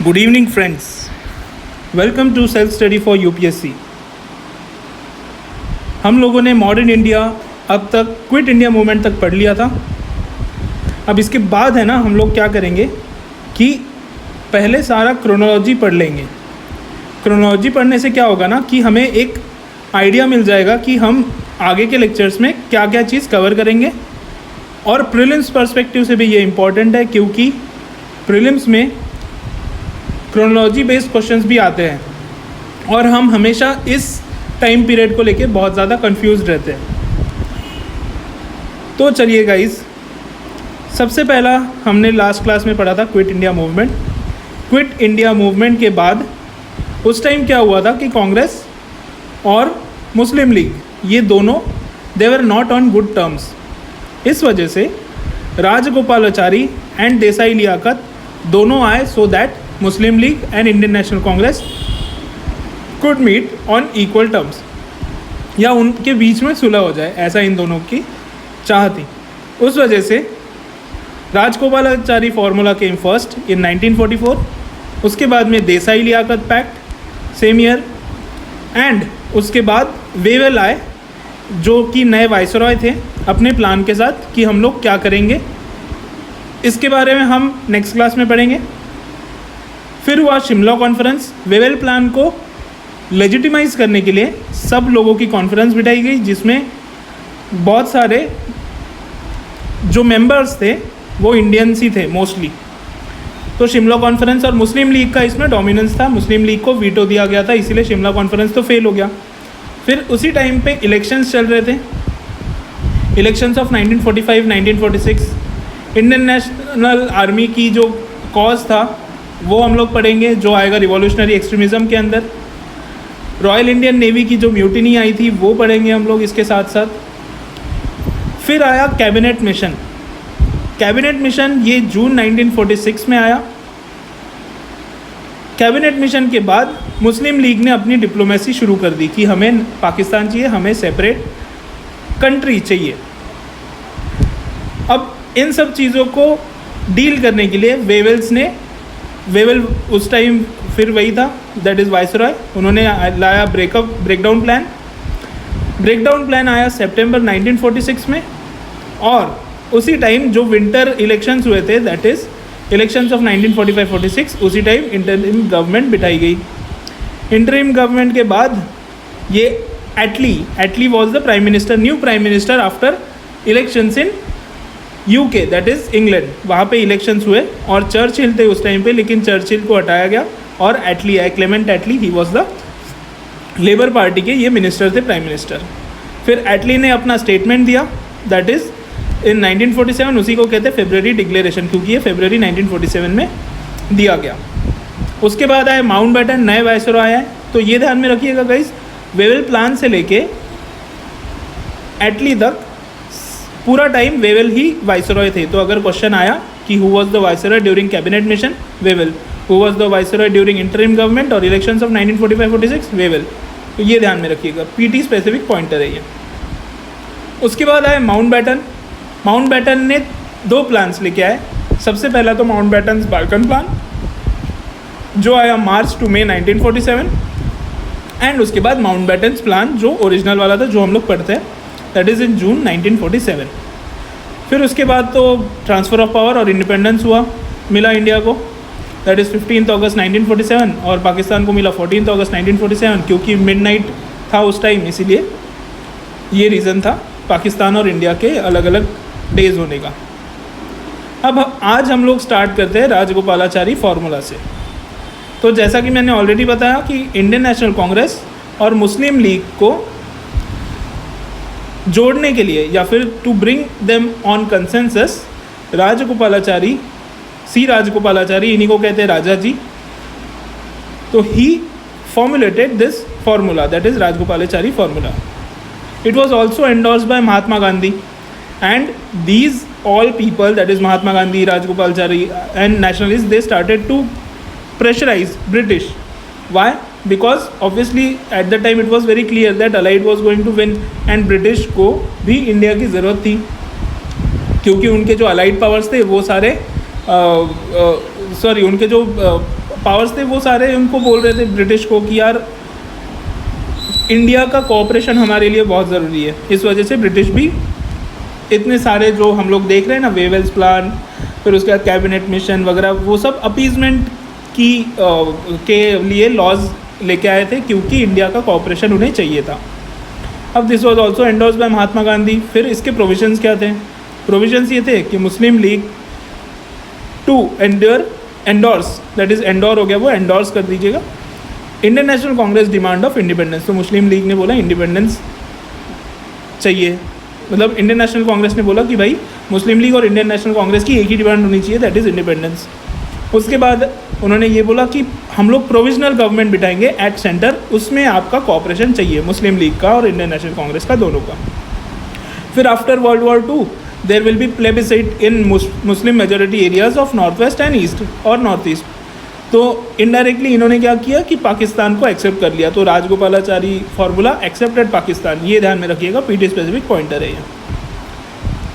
Good evening friends, welcome to self study for UPSC. हम लोगों ने मॉडर्न इंडिया अब तक क्विट इंडिया मूवमेंट तक पढ़ लिया था। अब इसके बाद है ना हम लोग क्या करेंगे कि पहले सारा क्रोनोलॉजी पढ़ लेंगे। क्रोनोलॉजी पढ़ने से क्या होगा ना कि हमें एक आइडिया मिल जाएगा कि हम आगे के लेक्चर्स में क्या क्या चीज़ कवर करेंगे। और प्रीलिम्स पर्सपेक्टिव से भी ये इम्पॉर्टेंट है क्योंकि प्रीलिम्स में क्रोनोलॉजी बेस्ड क्वेश्चंस भी आते हैं और हम हमेशा इस टाइम पीरियड को लेके बहुत ज़्यादा कंफ्यूज रहते हैं। तो चलिए गाइस, सबसे पहला हमने लास्ट क्लास में पढ़ा था quit India movement. Quit India movement के बाद उस टाइम क्या हुआ था कि कांग्रेस और मुस्लिम लीग ये दोनों they were not on good terms. इस वजह से राजगोपालाचारी एंड देसाई लियाकत दोनों आए so that Muslim League and Indian national Congress could meet on equal terms, या उनके बीच में सुलह हो जाए, ऐसा इन दोनों की चाह थी। उस वजह से Rajagopalachari formula came first in 1944, उसके बाद में Desai Liaquat pact same year, and उसके बाद वेवेल आए जो कि नए वाइसरॉय थे अपने प्लान के साथ कि हम लोग क्या करेंगे। इसके बारे में हम नेक्स्ट क्लास में पढ़ेंगे। फिर हुआ शिमला कॉन्फ्रेंस। वेवेल प्लान को लेजिटिमाइज करने के लिए सब लोगों की कॉन्फ्रेंस बिठाई गई जिसमें बहुत सारे जो मेंबर्स थे वो इंडियंस ही थे मोस्टली। तो शिमला कॉन्फ्रेंस और मुस्लिम लीग का इसमें डोमिनेंस था। मुस्लिम लीग को वीटो दिया गया था, इसीलिए शिमला कॉन्फ्रेंस तो फेल हो गया। फिर उसी टाइम पे इलेक्शंस चल रहे थे, elections of 1945, 1946। Indian national army की जो कॉज था वो हम लोग पढ़ेंगे जो आएगा रिवॉल्यूशनरी एक्सट्रीमिज़म के अंदर। रॉयल इंडियन नेवी की जो म्यूटिनी आई थी वो पढ़ेंगे हम लोग इसके साथ साथ। फिर आया कैबिनेट मिशन। कैबिनेट मिशन ये जून 1946 में आया। कैबिनेट मिशन के बाद मुस्लिम लीग ने अपनी डिप्लोमेसी शुरू कर दी कि हमें पाकिस्तान चाहिए, हमें सेपरेट कंट्री चाहिए। अब इन सब चीज़ों को डील करने के लिए वेवेल उस टाइम फिर वही था, दैट इज़ वाइसरॉय, उन्होंने लाया ब्रेकडाउन प्लान आया सितंबर 1946 में। और उसी टाइम जो विंटर इलेक्शंस हुए थे दैट इज़ इलेक्शंस ऑफ 1945-46, उसी टाइम इंटरिम गवर्नमेंट बिठाई गई। इंटरिम गवर्नमेंट के बाद ये Attlee was the prime minister, new prime minister after elections in UK that is England. वहाँ पे इलेक्शंस हुए और चर्चिल थे उस टाइम पे, लेकिन चर्चिल को हटाया गया और एटली आए, Clement Attlee, he was the Labour party के ये मिनिस्टर थे, प्राइम मिनिस्टर। फिर एटली ने अपना स्टेटमेंट दिया दैट इज़ इन 1947, उसी को कहते हैं फेब्रुअरी डिक्लेरेशन क्योंकि ये फेब्रुअरी 1947 में दिया गया। उसके बाद आए माउंटबेटन, नए वाइसरॉय आए। तो ये ध्यान में रखिएगा गाइस, वेवेल प्लान से लेके एटली तक पूरा टाइम वेवेल ही वाइसरॉय थे। तो अगर क्वेश्चन आया कि who was the viceroy during cabinet mission, Wavell. Who was the viceroy during interim government और इलेक्शंस ऑफ 1945-46, वेवेल। तो ये ध्यान में रखिएगा, पीटी स्पेसिफिक पॉइंटर है ये। उसके बाद आए माउंटबेटन ने दो प्लान्स लेके आए। सबसे पहला तो माउंटबेटन्स बाल्कन प्लान जो आया मार्च टू मई 1947, एंड उसके बाद माउंटबेटन्स प्लान जो ओरिजिनल वाला था जो हम लोग पढ़ते हैं दैट इज़ इन जून 1947। फिर उसके बाद तो ट्रांसफ़र ऑफ पावर और इंडिपेंडेंस मिला इंडिया को, दैट इज़ 15 अगस्त 1947, और पाकिस्तान को मिला 14 अगस्त 1947 क्योंकि मिडनाइट था उस टाइम, इसीलिए ये रीज़न था पाकिस्तान और इंडिया के अलग अलग डेज होने का। अब आज हम लोग स्टार्ट करते हैं राजगोपालाचारी फार्मूला से। तो जैसा कि मैंने ऑलरेडी बताया कि इंडियन नेशनल कांग्रेस और मुस्लिम लीग को जोड़ने के लिए या फिर to bring them on consensus, Rajagopalachari इन्हीं को कहते हैं राजा जी। तो he formulated this formula that is Rajagopalachari formula. It was also endorsed by Mahatma Gandhi, and these all people, that is Mahatma Gandhi, Rajagopalachari and nationalists, they started to pressurize British. Why? Because obviously at the time it was very clear that Allied was going to win, and British को भी India की ज़रूरत थी क्योंकि उनके जो allied powers थे वो सारे उनके जो पावर्स थे वो सारे उनको बोल रहे थे ब्रिटिश को कि यार इंडिया का कोऑपरेशन हमारे लिए बहुत ज़रूरी है। इस वजह से ब्रिटिश भी इतने सारे जो हम लोग देख रहे हैं ना, वेवेल्स प्लान, फिर उसके बाद कैबिनेट मिशन वगैरह, वो सब अपीजमेंट की के लिए लॉज लेके आए थे क्योंकि इंडिया का कोऑपरेशन उन्हें चाहिए था। अब this was also endorsed by Mahatma Gandhi. फिर इसके प्रोविजंस क्या थे? प्रोविजंस ये थे कि Muslim League to endorse, that is endorse हो गया, वो एंडोर्स कर दीजिएगा Indian national Congress demand of independence. तो मुस्लिम लीग ने बोला इंडिपेंडेंस चाहिए, मतलब इंडियन नेशनल कांग्रेस ने बोला कि भाई मुस्लिम लीग और इंडियन नेशनल कांग्रेस की एक ही डिमांड होनी चाहिए, दैट इज़ इंडिपेंडेंस। उसके बाद उन्होंने ये बोला कि हम लोग प्रोविजनल गवर्नमेंट बिठाएंगे एट सेंटर, उसमें आपका कोऑपरेशन चाहिए, मुस्लिम लीग का और इंडियन नेशनल कांग्रेस का, दोनों का। फिर after world war II there will be plebiscite in Muslim majority areas of north west and east और नॉर्थ ईस्ट। तो इनडायरेक्टली इन्होंने क्या किया कि पाकिस्तान को एक्सेप्ट कर लिया। तो राजगोपालाचारी फार्मूला एक्सेप्टेड पाकिस्तान, ये ध्यान में रखिएगा, पीटी स्पेसिफिक पॉइंटर है ये।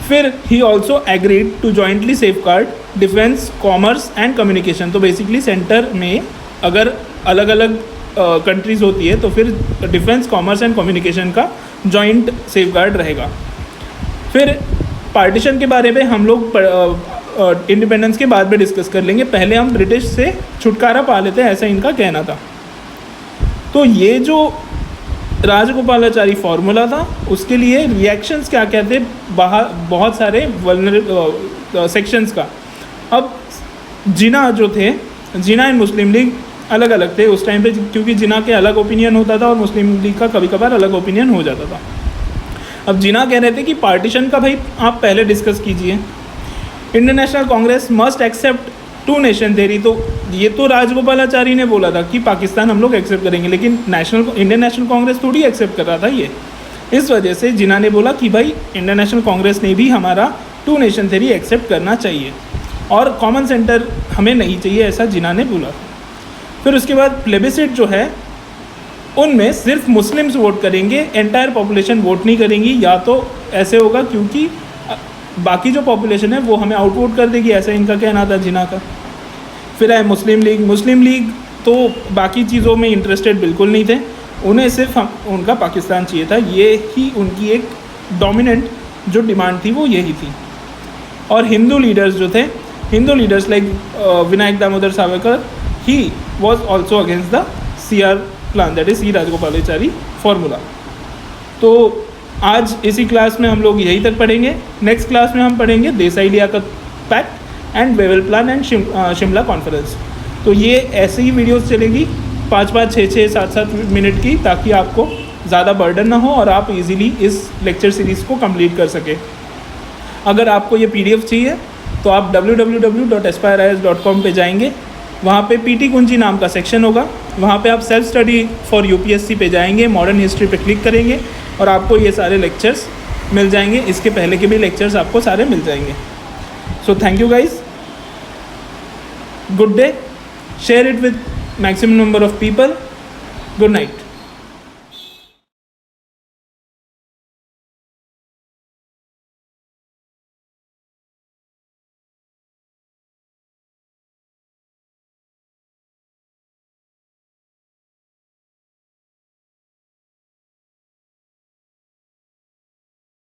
फिर he also agreed to jointly safeguard defence, commerce and communication. तो बेसिकली सेंटर में अगर अलग अलग कंट्रीज़ होती है तो फिर डिफेंस, कॉमर्स एंड कम्युनिकेशन का जॉइंट सेफगार्ड रहेगा। फिर पार्टीशन के बारे में हम लोग इंडिपेंडेंस के बाद में डिस्कस कर लेंगे, पहले हम ब्रिटिश से छुटकारा पा लेते हैं, ऐसा इनका कहना था। तो ये जो राजगोपालाचारी फार्मूला था उसके लिए रिएक्शंस क्या क्या थे, बाहर बहुत सारे वल्नरेबल सेक्शंस का। अब जिना जो थे, जिना एंड मुस्लिम लीग अलग अलग थे उस टाइम पे, क्योंकि जिना के अलग ओपिनियन होता था और मुस्लिम लीग का कभी कभार अलग ओपिनियन हो जाता था। अब जिना कह रहे थे कि पार्टीशन का भाई आप पहले डिस्कस कीजिए, Indian national Congress must accept two nation theory. तो ये तो राजगोपालाचारी ने बोला था कि पाकिस्तान हम लोग एक्सेप्ट करेंगे, लेकिन इंडियन नेशनल कांग्रेस थोड़ी एक्सेप्ट कर रहा था ये। इस वजह से जिना ने बोला कि भाई इंडियन नेशनल कांग्रेस ने भी हमारा टू नेशन थ्योरी एक्सेप्ट करना चाहिए और कॉमन सेंटर हमें नहीं चाहिए, ऐसा जिना ने बोला। फिर उसके बाद प्लेबिसिट जो है उनमें सिर्फ मुस्लिम्स वोट करेंगे, एंटायर पॉपुलेशन वोट नहीं करेंगी। या तो ऐसे होगा क्योंकि बाकी जो पॉपुलेशन है वो हमें आउटवोट कर देगी, ऐसा इनका कहना था जिना का। फिर है मुस्लिम लीग तो बाकी चीज़ों में इंटरेस्टेड बिल्कुल नहीं थे, उन्हें सिर्फ उनका पाकिस्तान चाहिए था, ये ही उनकी एक डोमिनेंट जो डिमांड थी वो यही थी। और हिंदू लीडर्स जो थे, Hindu leaders like Vinayak Damodar Savarkar, he was also against the CR plan, that is C Rajagopalachari formula. तो आज इसी क्लास में हम लोग यही तक पढ़ेंगे। नेक्स्ट क्लास में हम पढ़ेंगे Desai Liaquat pact and Wavell plan and Shimla conference. तो ये ऐसे ही वीडियोस चलेगी 5-5, 6-6, 7-7 मिनट की, ताकि आपको ज़्यादा बर्डन ना हो और आप इजीली इस लेक्चर सीरीज़ को कंप्लीट कर सकें। अगर आपको ये PDF चाहिए तो आप www.aspirias.com पे जाएंगे, वहाँ पे PT कुंजी नाम का सेक्शन होगा, वहाँ पे आप सेल्फ स्टडी फॉर UPSC पे जाएंगे, मॉडर्न हिस्ट्री पे क्लिक करेंगे और आपको ये सारे लेक्चर्स मिल जाएंगे, इसके पहले के भी लेक्चर्स आपको सारे मिल जाएंगे। So thank you guys, good day, share it with maximum number of people, good night.